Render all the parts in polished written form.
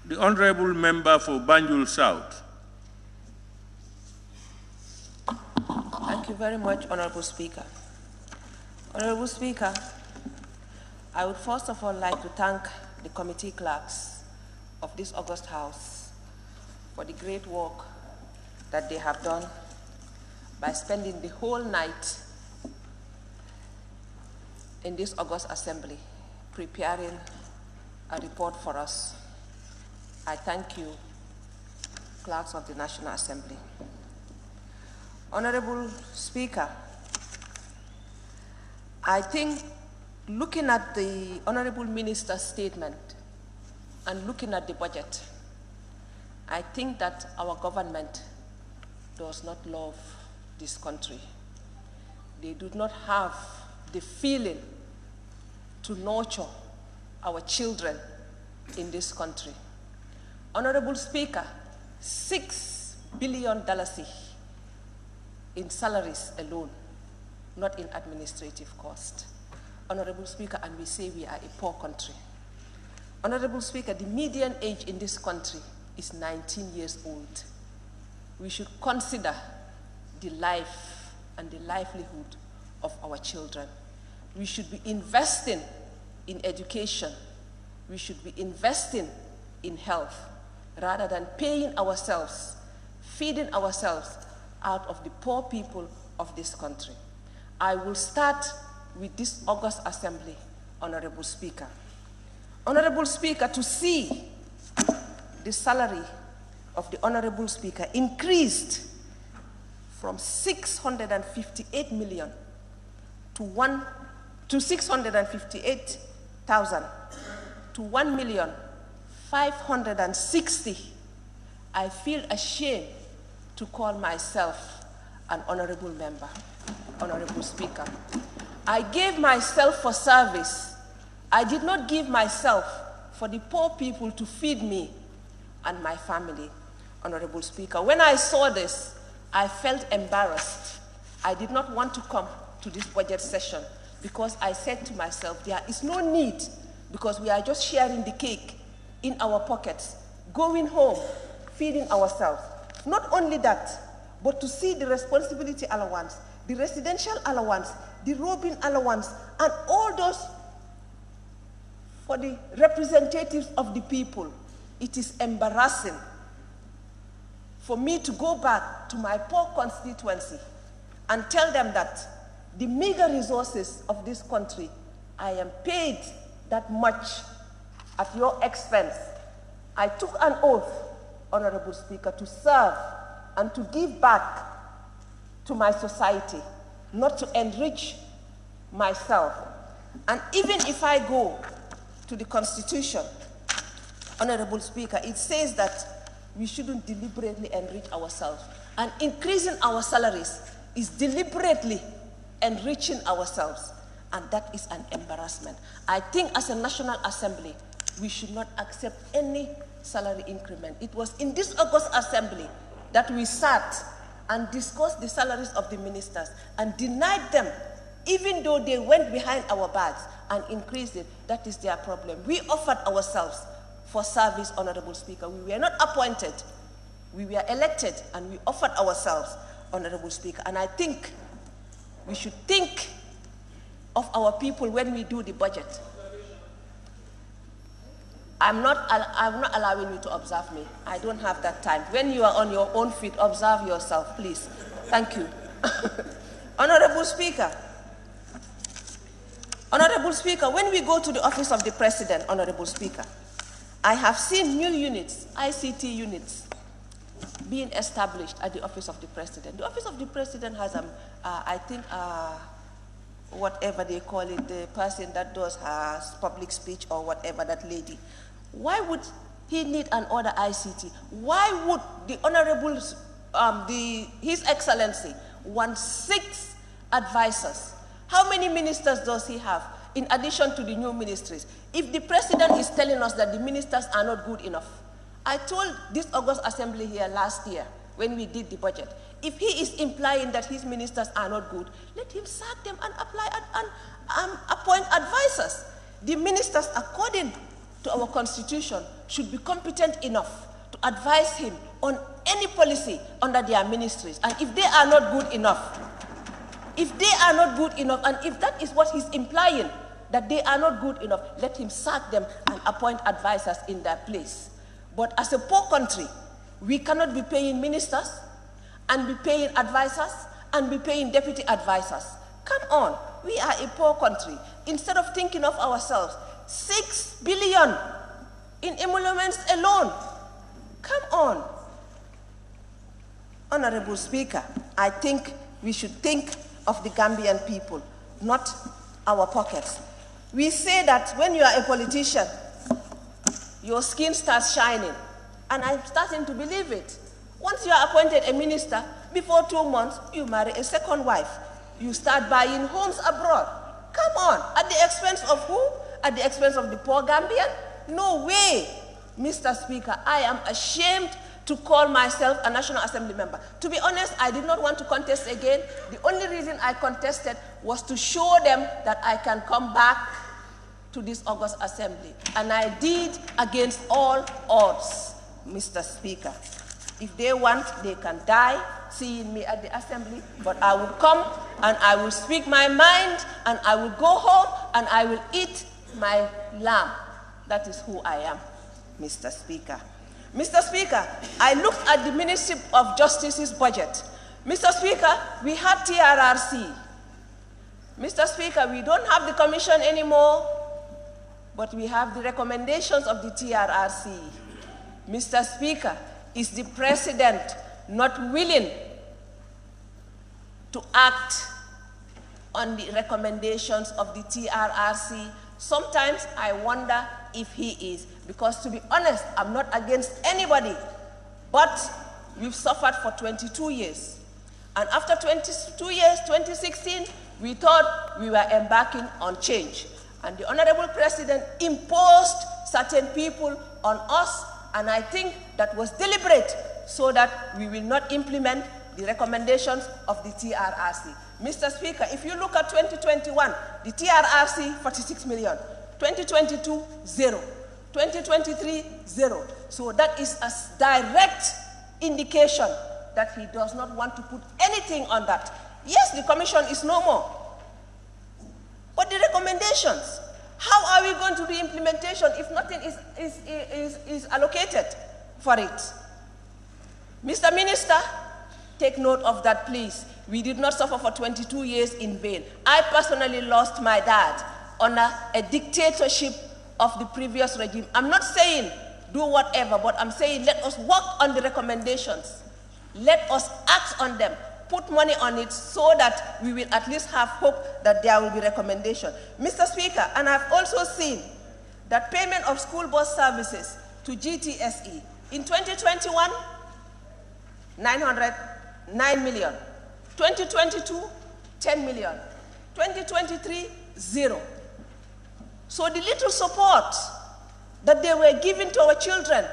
The Honourable Member for Banjul South. Thank you very much, Honourable Speaker. Honourable Speaker, I would first of all like to thank the committee clerks of this August House for the great work that they have done by spending the whole night in this August Assembly preparing a report for us. I thank you, clerks of the National Assembly. Honorable Speaker, I think looking at the Honorable Minister's statement and looking at the budget, I think that our government does not love this country. They do not have the feeling to nurture our children in this country. Honorable Speaker, $6 billion in salaries alone, not in administrative cost. Honorable Speaker, and we say we are a poor country. Honorable Speaker, the median age in this country is 19 years old. We should consider the life and the livelihood of our children. We should be investing in education. We should be investing in health rather than paying ourselves, feeding ourselves out of the poor people of this country. I will start with this August Assembly, Honorable Speaker. Honorable Speaker, to see the salary of the Honorable Speaker increased from 658 million to 658,000 to 1,560,000, I feel ashamed to call myself an honorable member, Honorable Speaker. I gave myself for service. I did not give myself for the poor people to feed me and my family, Honorable Speaker. When I saw this, I felt embarrassed. I did not want to come to this budget session because I said to myself, there is no need, because we are just sharing the cake in our pockets, going home, feeding ourselves. Not only that, but to see the responsibility allowance, the residential allowance, the roving allowance, and all those for the representatives of the people. It is embarrassing for me to go back to my poor constituency and tell them that the meager resources of this country, I am paid that much at your expense. I took an oath, Honorable Speaker, to serve and to give back to my society, not to enrich myself. And even if I go to the Constitution, Honorable Speaker, it says that we shouldn't deliberately enrich ourselves. And increasing our salaries is deliberately enriching ourselves. And that is an embarrassment. I think as a National Assembly, we should not accept any salary increment. It was in this August Assembly that we sat and discussed the salaries of the ministers and denied them, even though they went behind our backs and increased it. That is their problem. We offered ourselves for service, Honorable Speaker. We were not appointed. We were elected, and we offered ourselves, Honorable Speaker. And I think we should think of our people when we do the budget. I'm not allowing you to observe me. I don't have that time. When you are on your own feet, observe yourself, please. Thank you. Honorable Speaker, when we go to the office of the President, Honorable Speaker, I have seen new units, ICT units, being established at the office of the President. The office of the President has, I think, whatever they call it, the person that does her public speech or whatever, that lady. Why would he need an order ICT? Why would the Honorable, His Excellency want 6 advisors? How many ministers does he have in addition to the new ministries? If the President is telling us that the ministers are not good enough, I told this August Assembly here last year when we did the budget, if he is implying that his ministers are not good, let him sack them and apply and appoint advisors. The ministers, according to our constitution should be competent enough to advise him on any policy under their ministries. And if they are not good enough, and if that is what he's implying, that they are not good enough, let him sack them and appoint advisors in their place. But as a poor country, we cannot be paying ministers and be paying advisors and be paying deputy advisors. Come on, we are a poor country. Instead of thinking of ourselves, 6 billion in emoluments alone. Come on. Honorable Speaker, I think we should think of the Gambian people, not our pockets. We say that when you are a politician, your skin starts shining, and I'm starting to believe it. Once you are appointed a minister, before 2 months, you marry a second wife. You start buying homes abroad. Come on, at the expense of who? At the expense of the poor Gambian? No way, Mr. Speaker. I am ashamed to call myself a National Assembly member. To be honest, I did not want to contest again. The only reason I contested was to show them that I can come back to this August Assembly. And I did against all odds, Mr. Speaker. If they want, they can die seeing me at the Assembly, but I will come and I will speak my mind and I will go home and I will eat my lamb. That is who I am, Mr. Speaker. Mr. Speaker, I looked at the Ministry of Justice's budget. Mr. Speaker, we had TRRC. Mr. Speaker, we don't have the commission anymore, but we have the recommendations of the TRRC. Mr. Speaker, is the President not willing to act on the recommendations of the TRRC? Sometimes I wonder if he is, because to be honest, I'm not against anybody, but we've suffered for 22 years. And after 22 years, 2016, we thought we were embarking on change. And the Honorable President imposed certain people on us, and I think that was deliberate so that we will not implement the recommendations of the TRRC. Mr. Speaker, if you look at 2021, the TRRC, 46 million. 2022, 0. 2023, 0. So that is a direct indication that he does not want to put anything on that. Yes, the commission is no more. But the recommendations, how are we going to do implementation if nothing is allocated for it? Mr. Minister, take note of that, please. We did not suffer for 22 years in vain. I personally lost my dad under a dictatorship of the previous regime. I'm not saying do whatever, but I'm saying let us work on the recommendations. Let us act on them. Put money on it so that we will at least have hope that there will be recommendation. Mr. Speaker, and I've also seen that payment of school bus services to GTSE in 2021, 909 million. 2022, 10 million. 2023, 0. So the little support that they were giving to our children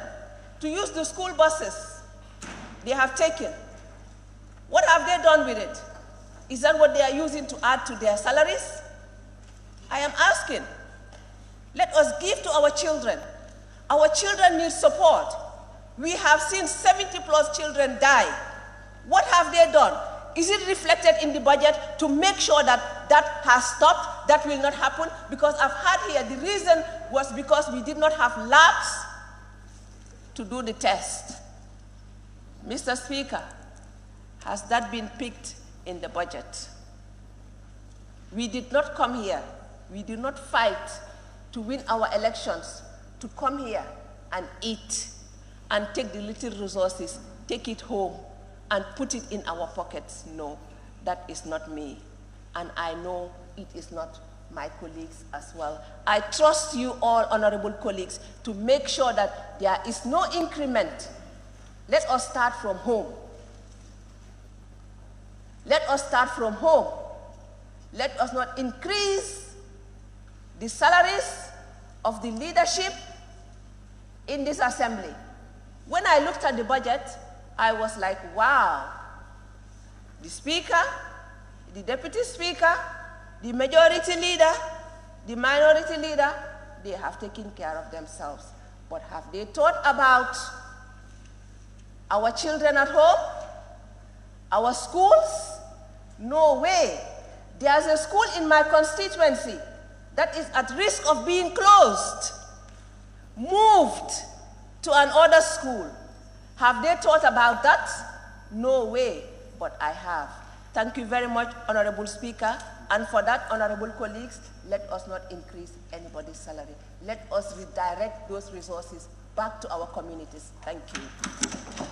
to use the school buses, they have taken. What have they done with it? Is that what they are using to add to their salaries? I am asking. Let us give to our children. Our children need support. We have seen 70+ children die. What have they done? Is it reflected in the budget to make sure that that has stopped, that will not happen? Because I've heard here the reason was because we did not have labs to do the test. Mr. Speaker, has that been picked in the budget? We did not come here, we did not fight to win our elections, to come here and eat and take the little resources, take it home and put it in our pockets. No, that is not me. And I know it is not my colleagues as well. I trust you all, honorable colleagues, to make sure that there is no increment. Let us start from home. Let us start from home. Let us not increase the salaries of the leadership in this assembly. When I looked at the budget, I was like, wow. The speaker, the deputy speaker, the majority leader, the minority leader, they have taken care of themselves. But have they thought about our children at home? Our schools? No way. There's a school in my constituency that is at risk of being closed, moved to another school. Have they thought about that? No way, but I have. Thank you very much, Honorable Speaker. And for that, honorable colleagues, let us not increase anybody's salary. Let us redirect those resources back to our communities. Thank you.